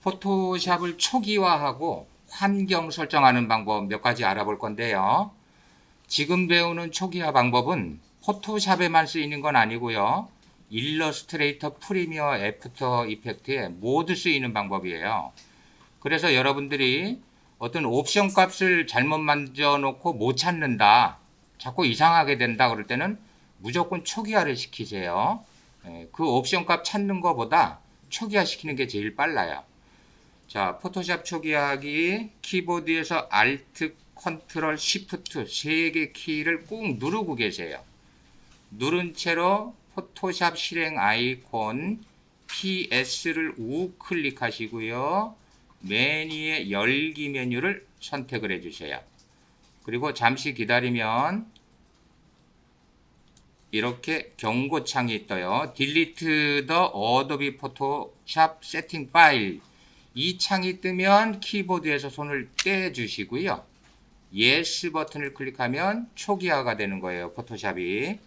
포토샵을 초기화하고 환경 설정하는 방법 몇 가지 알아볼 건데요. 지금 배우는 초기화 방법은 포토샵에만 쓰이는 건 아니고요. 일러스트레이터 프리미어 애프터 이펙트에 모두 쓰이는 방법이에요. 그래서 여러분들이 어떤 옵션 값을 잘못 만져놓고 못 찾는다, 자꾸 이상하게 된다 그럴 때는 무조건 초기화를 시키세요. 그 옵션 값 찾는 것보다 초기화 시키는 게 제일 빨라요. 자, 포토샵 초기화하기 키보드에서 Alt, Ctrl, Shift 3개 키를 꾹 누르고 계세요. 누른 채로 포토샵 실행 아이콘 PS를 우클릭하시고요. 메뉴의 열기 메뉴를 선택을 해주세요. 그리고 잠시 기다리면 이렇게 경고창이 떠요. Delete the Adobe Photoshop Setting File. 이 창이 뜨면 키보드에서 손을 떼주시고요. Yes 버튼을 클릭하면 초기화가 되는 거예요. 포토샵이.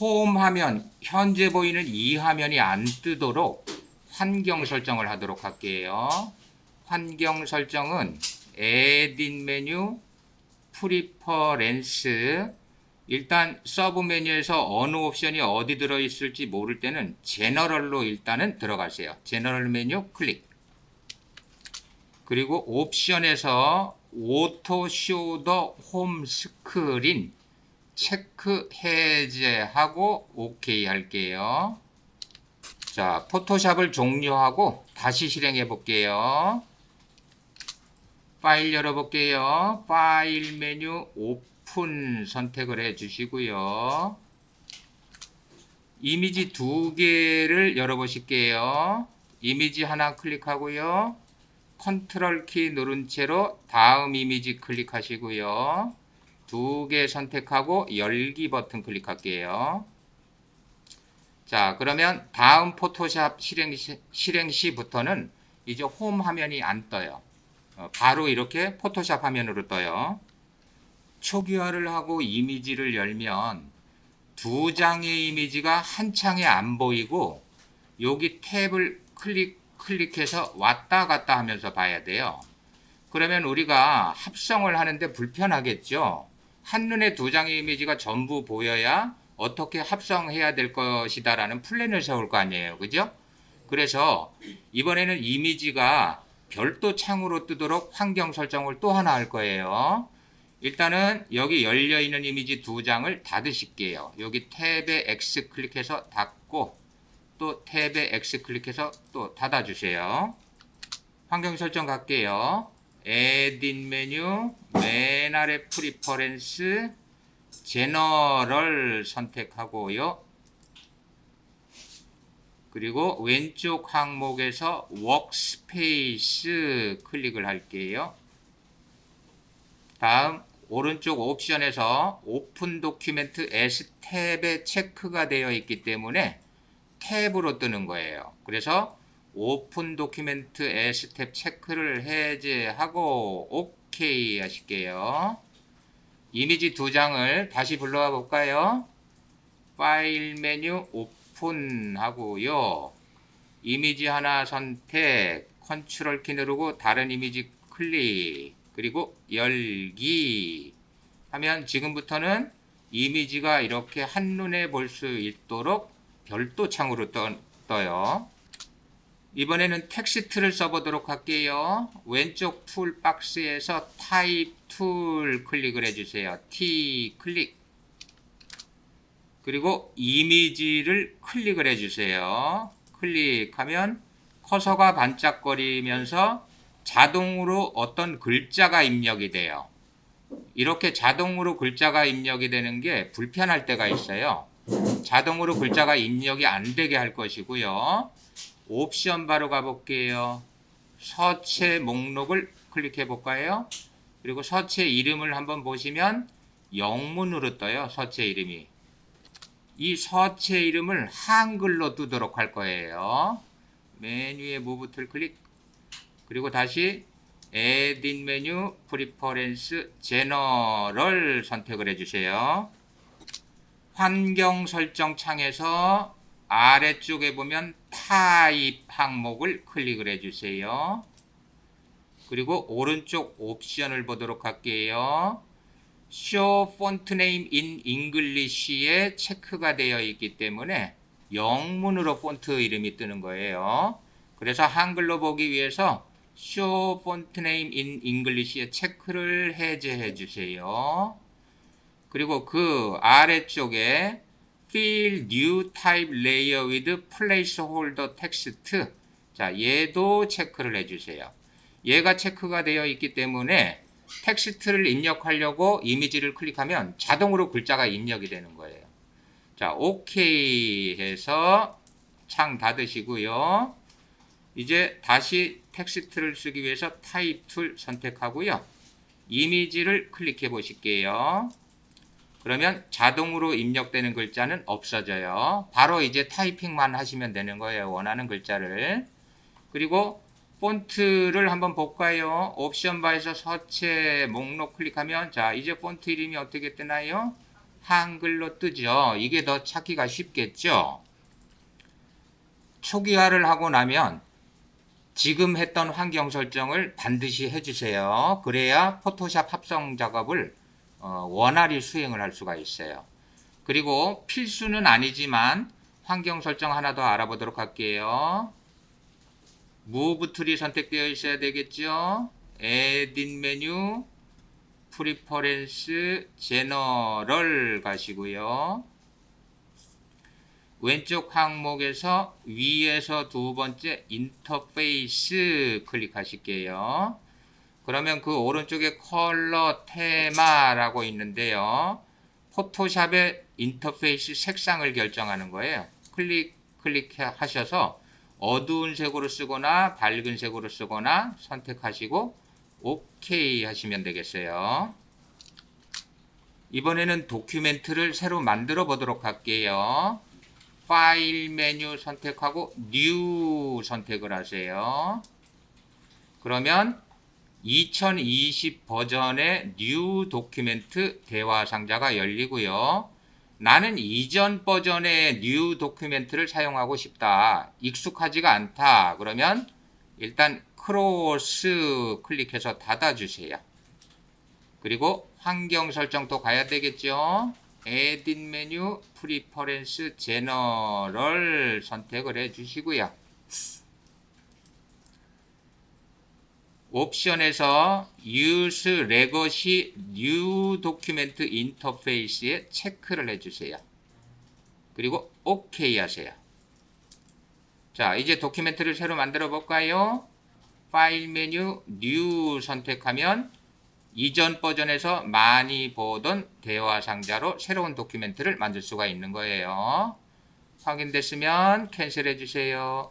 홈 화면, 현재 보이는 이 화면이 안 뜨도록 환경 설정을 하도록 할게요. 환경 설정은 에딧 메뉴, 프리퍼렌스. 일단 서브 메뉴에서 어느 옵션이 어디 들어있을지 모를 때는 제너럴로 일단은 들어가세요. 제너럴 메뉴 클릭. 그리고 옵션에서 오토 쇼 더 홈 스크린 체크 해제하고 OK 할게요. 자, 포토샵을 종료하고 다시 실행해 볼게요. 파일 열어볼게요. 파일 메뉴 오픈 선택을 해 주시고요. 이미지 두 개를 열어보실게요. 이미지 하나 클릭하고요. 컨트롤 키 누른 채로 다음 이미지 클릭하시고요. 두 개 선택하고 열기 버튼 클릭할게요. 자, 그러면 다음 포토샵 실행 시부터는 이제 홈 화면이 안 떠요. 바로 이렇게 포토샵 화면으로 떠요. 초기화를 하고 이미지를 열면 두 장의 이미지가 한 창에 안 보이고 여기 탭을 클릭해서 왔다 갔다 하면서 봐야 돼요. 그러면 우리가 합성을 하는데 불편하겠죠. 한눈에 두 장의 이미지가 전부 보여야 어떻게 합성해야 될 것이다 라는 플랜을 세울 거 아니에요. 그죠? 그래서 이번에는 이미지가 별도 창으로 뜨도록 환경 설정을 또 하나 할 거예요. 일단은 여기 열려있는 이미지 두 장을 닫으실게요. 여기 탭에 X 클릭해서 닫고 또 탭에 X 클릭해서 또 닫아주세요. 환경 설정 갈게요. 에딧 메뉴, 맨 아래 프리퍼렌스, 제너럴 선택하고요. 그리고 왼쪽 항목에서 워크스페이스 클릭을 할게요. 다음 오른쪽 옵션에서 오픈 도큐멘트 S 탭에 체크가 되어 있기 때문에 탭으로 뜨는 거예요. 그래서 오픈 도큐멘트 S 탭 체크를 해제하고 OK 하실게요. 이미지 두 장을 다시 불러와 볼까요? 파일 메뉴 오픈 하고요. 이미지 하나 선택, 컨트롤 키 누르고 다른 이미지 클릭, 그리고 열기 하면 지금부터는 이미지가 이렇게 한눈에 볼 수 있도록 별도 창으로 떠요. 이번에는 텍스트를 써보도록 할게요. 왼쪽 툴 박스에서 타입 툴 클릭을 해주세요. T 클릭. 그리고 이미지를 클릭을 해주세요. 클릭하면 커서가 반짝거리면서 자동으로 어떤 글자가 입력이 돼요. 이렇게 자동으로 글자가 입력이 되는 게 불편할 때가 있어요. 자동으로 글자가 입력이 안 되게 할 것이고요. 옵션 바로 가볼게요. 서체 목록을 클릭해 볼까요? 그리고 서체 이름을 한번 보시면 영문으로 떠요. 서체 이름이. 이 서체 이름을 한글로 뜨도록 할 거예요. 메뉴에 무브 툴 클릭. 그리고 다시 에딧 메뉴 프리퍼렌스 제너럴 선택을 해주세요. 환경 설정 창에서 아래쪽에 보면 타입 항목을 클릭을 해주세요. 그리고 오른쪽 옵션을 보도록 할게요. Show Font Name in English에 체크가 되어 있기 때문에 영문으로 폰트 이름이 뜨는 거예요. 그래서 한글로 보기 위해서 Show Font Name in English에 체크를 해제해 주세요. 그리고 그 아래쪽에 Fill New Type Layer with Placeholder Text. 자, 얘도 체크를 해주세요. 얘가 체크가 되어 있기 때문에 텍스트를 입력하려고 이미지를 클릭하면 자동으로 글자가 입력이 되는 거예요. 자, OK 해서 창 닫으시고요. 이제 다시 텍스트를 쓰기 위해서 타입 툴 선택하고요. 이미지를 클릭해 보실게요. 그러면 자동으로 입력되는 글자는 없어져요. 바로 이제 타이핑만 하시면 되는 거예요. 원하는 글자를. 그리고 폰트를 한번 볼까요? 옵션 바에서 서체 목록 클릭하면 자, 이제 폰트 이름이 어떻게 뜨나요? 한글로 뜨죠. 이게 더 찾기가 쉽겠죠? 초기화를 하고 나면 지금 했던 환경 설정을 반드시 해주세요. 그래야 포토샵 합성 작업을 원활히 수행을 할 수가 있어요. 그리고 필수는 아니지만 환경 설정 하나 더 알아보도록 할게요. Move 툴이 선택되어 있어야 되겠죠. Edit 메뉴, Preference, General 가시고요. 왼쪽 항목에서 위에서 두 번째 인터페이스 클릭하실게요. 그러면 그 오른쪽에 컬러 테마라고 있는데요. 포토샵의 인터페이스 색상을 결정하는 거예요. 클릭하셔서 어두운 색으로 쓰거나 밝은 색으로 쓰거나 선택하시고 OK 하시면 되겠어요. 이번에는 도큐멘트를 새로 만들어 보도록 할게요. 파일 메뉴 선택하고 New 선택을 하세요. 그러면 2020 버전의 New 도큐멘트 대화 상자가 열리고요. 나는 이전 버전의 New 도큐멘트를 사용하고 싶다. 익숙하지가 않다. 그러면 일단 크로스 클릭해서 닫아주세요. 그리고 환경 설정도 가야 되겠죠. 에딧 메뉴, 프리퍼런스, 제너럴 선택을 해주시고요. 옵션에서 Use Legacy New Document Interface에 체크를 해주세요. 그리고 OK 하세요. 자, 이제 도큐멘트를 새로 만들어 볼까요? 파일 메뉴 New 선택하면 이전 버전에서 많이 보던 대화 상자로 새로운 도큐멘트를 만들 수가 있는 거예요. 확인됐으면 캔슬 해주세요.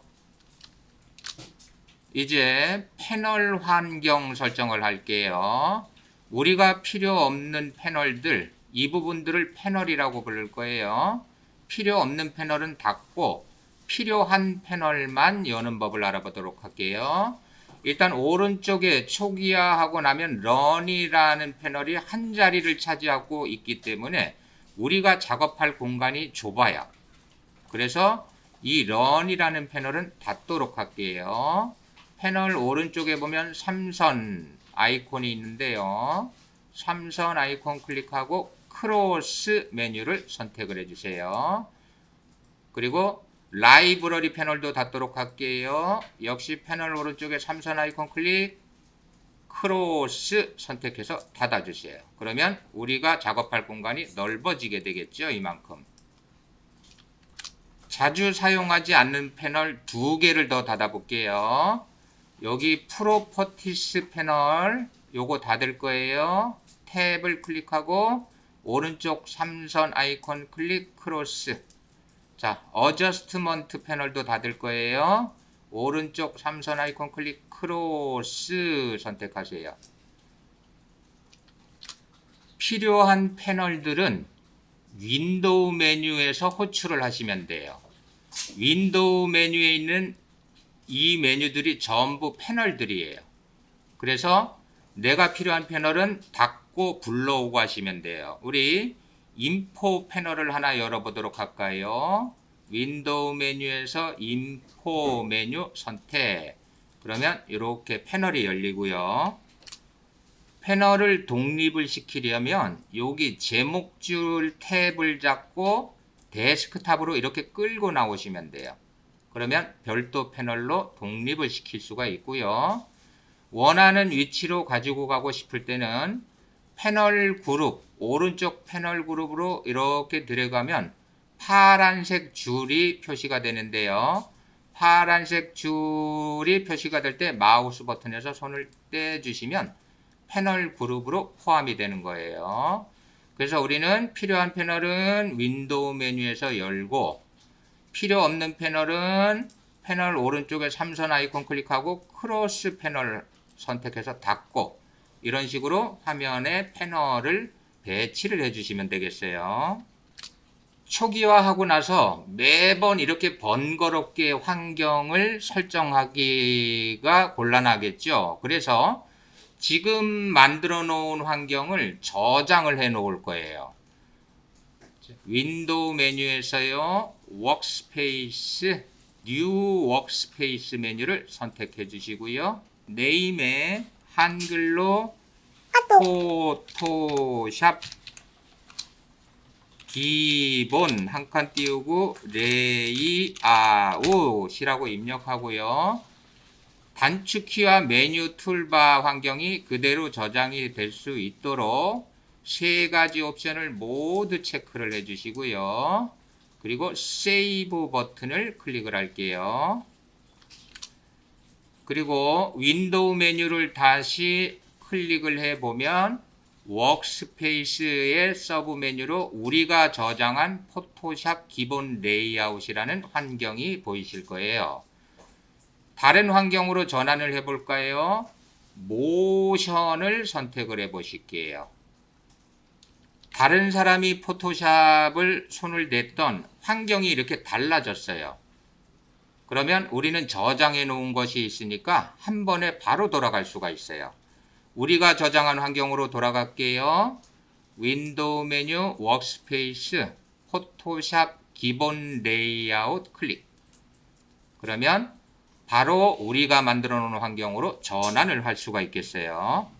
이제 패널 환경 설정을 할게요. 우리가 필요 없는 패널들, 이 부분들을 패널이라고 부를 거예요. 필요 없는 패널은 닫고 필요한 패널만 여는 법을 알아보도록 할게요. 일단 오른쪽에 초기화하고 나면 런이라는 패널이 한 자리를 차지하고 있기 때문에 우리가 작업할 공간이 좁아요. 그래서 이 런이라는 패널은 닫도록 할게요. 패널 오른쪽에 보면 삼선 아이콘이 있는데요. 삼선 아이콘 클릭하고 크로스 메뉴를 선택을 해주세요. 그리고 라이브러리 패널도 닫도록 할게요. 역시 패널 오른쪽에 삼선 아이콘 클릭, 크로스 선택해서 닫아주세요. 그러면 우리가 작업할 공간이 넓어지게 되겠죠. 이만큼. 자주 사용하지 않는 패널 2개를 더 닫아볼게요. 여기 프로퍼티스 패널 요거 닫을 거예요. 탭을 클릭하고 오른쪽 삼선 아이콘 클릭 크로스. 자, 어저스트먼트 패널도 닫을 거예요. 오른쪽 삼선 아이콘 클릭 크로스 선택하세요. 필요한 패널들은 윈도우 메뉴에서 호출을 하시면 돼요. 윈도우 메뉴에 있는 이 메뉴들이 전부 패널들이에요. 그래서 내가 필요한 패널은 닫고 불러오고 하시면 돼요. 우리 인포 패널을 하나 열어보도록 할까요? 윈도우 메뉴에서 인포 메뉴 선택. 그러면 이렇게 패널이 열리고요. 패널을 독립을 시키려면 여기 제목줄 탭을 잡고 데스크탑으로 이렇게 끌고 나오시면 돼요. 그러면 별도 패널로 독립을 시킬 수가 있고요. 원하는 위치로 가지고 가고 싶을 때는 패널 그룹, 오른쪽 패널 그룹으로 이렇게 들어가면 파란색 줄이 표시가 되는데요. 파란색 줄이 표시가 될 때 마우스 버튼에서 손을 떼주시면 패널 그룹으로 포함이 되는 거예요. 그래서 우리는 필요한 패널은 윈도우 메뉴에서 열고, 필요 없는 패널은 패널 오른쪽에 삼선 아이콘 클릭하고 크로스 패널 선택해서 닫고, 이런 식으로 화면에 패널을 배치를 해주시면 되겠어요. 초기화하고 나서 매번 이렇게 번거롭게 환경을 설정하기가 곤란하겠죠. 그래서 지금 만들어 놓은 환경을 저장을 해 놓을 거예요. 윈도우 메뉴에서요, 워크스페이스, 뉴 워크스페이스 메뉴를 선택해 주시고요. 네임에 한글로 포토샵 기본 한 칸 띄우고 레이아웃이라고 입력하고요. 단축키와 메뉴 툴바 환경이 그대로 저장이 될 수 있도록 세 가지 옵션을 모두 체크를 해 주시고요. 그리고 세이브 버튼을 클릭을 할게요. 그리고 윈도우 메뉴를 다시 클릭을 해 보면 워크스페이스의 서브 메뉴로 우리가 저장한 포토샵 기본 레이아웃이라는 환경이 보이실 거예요. 다른 환경으로 전환을 해 볼까요? 모션을 선택을 해 보실게요. 다른 사람이 포토샵을 손을 냈던 환경이 이렇게 달라졌어요. 그러면 우리는 저장해 놓은 것이 있으니까 한 번에 바로 돌아갈 수가 있어요. 우리가 저장한 환경으로 돌아갈게요. 윈도우 메뉴 워크스페이스 포토샵 기본 레이아웃 클릭. 그러면 바로 우리가 만들어 놓은 환경으로 전환을 할 수가 있겠어요.